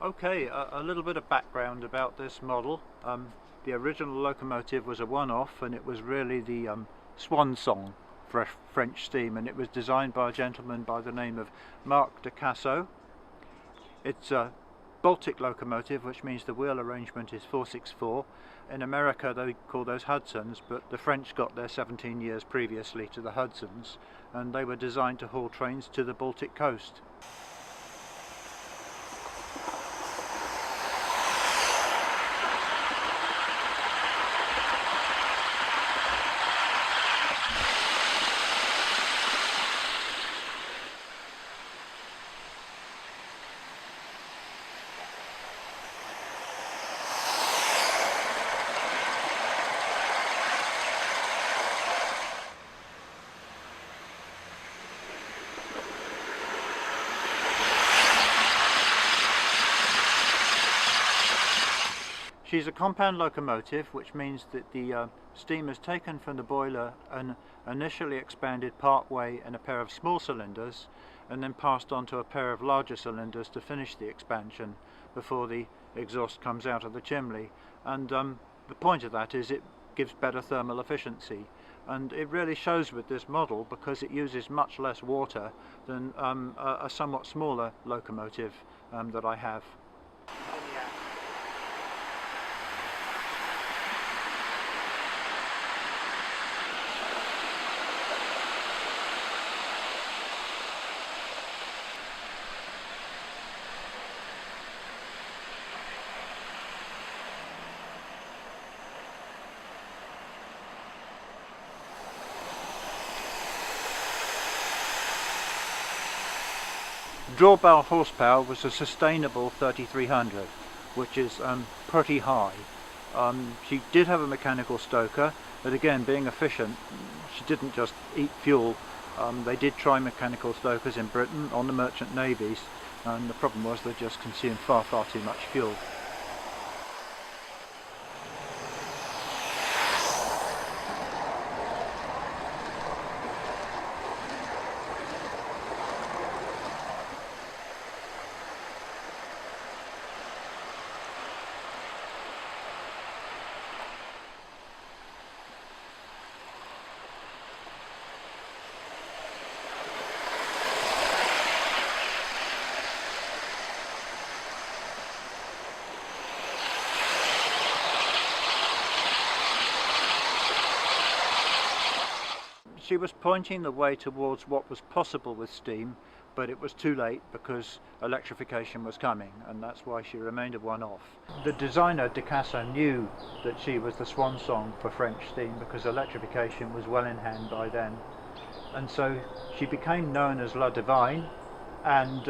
Okay, a little bit of background about this model. The original locomotive was a one-off, and it was really the swan song for French steam, and it was designed by a gentleman by the name of Marc de Casso. It's a Baltic locomotive, which means the wheel arrangement is 4/6/4. In America they call those Hudsons, but the French got there 17 years previously to the Hudsons, and they were designed to haul trains to the Baltic coast. She's a compound locomotive, which means that the steam is taken from the boiler and initially expanded part way in a pair of small cylinders and then passed on to a pair of larger cylinders to finish the expansion before the exhaust comes out of the chimney. And the point of that is it gives better thermal efficiency, and it really shows with this model because it uses much less water than a somewhat smaller locomotive that I have. Drawbar horsepower was a sustainable 3300, which is pretty high. She did have a mechanical stoker, but again, being efficient, she didn't just eat fuel. They did try mechanical stokers in Britain on the merchant navies, and the problem was they just consumed far too much fuel. She was pointing the way towards what was possible with steam, but it was too late because electrification was coming, and that's why she remained a one-off. The designer de Casso knew that she was the swan song for French steam because electrification was well in hand by then, and so she became known as La Divine, and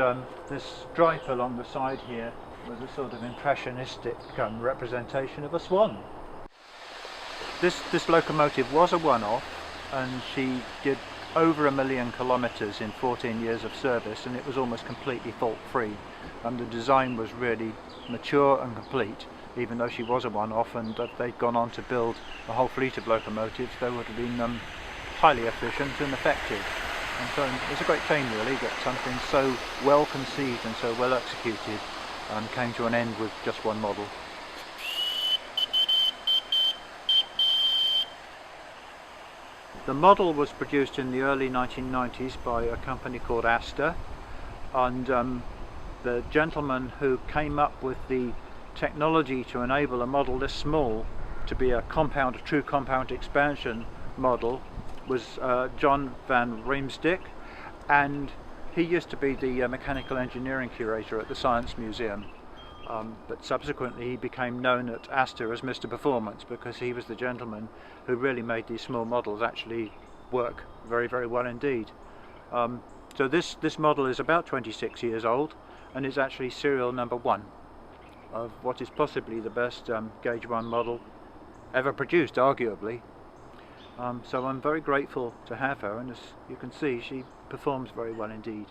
this stripe along the side here was a sort of impressionistic representation of a swan. This locomotive was a one-off, and she did over 1 million kilometres in 14 years of service, and it was almost completely fault-free. The design was really mature and complete, even though she was a one-off, and if they'd gone on to build a whole fleet of locomotives, they would have been highly efficient and effective. And so it's a great shame really that something so well conceived and so well executed came to an end with just one model. The model was produced in the early 1990s by a company called Aster, and the gentleman who came up with the technology to enable a model this small to be a true compound expansion model was John van Riemsdyk, and he used to be the mechanical engineering curator at the Science Museum. But subsequently he became known at Aster as Mr. Performance because he was the gentleman who really made these small models actually work very well indeed. So this model is about 26 years old, and is actually serial number 1 of what is possibly the best Gauge 1 model ever produced, arguably. So I'm very grateful to have her, and as you can see, she performs very well indeed.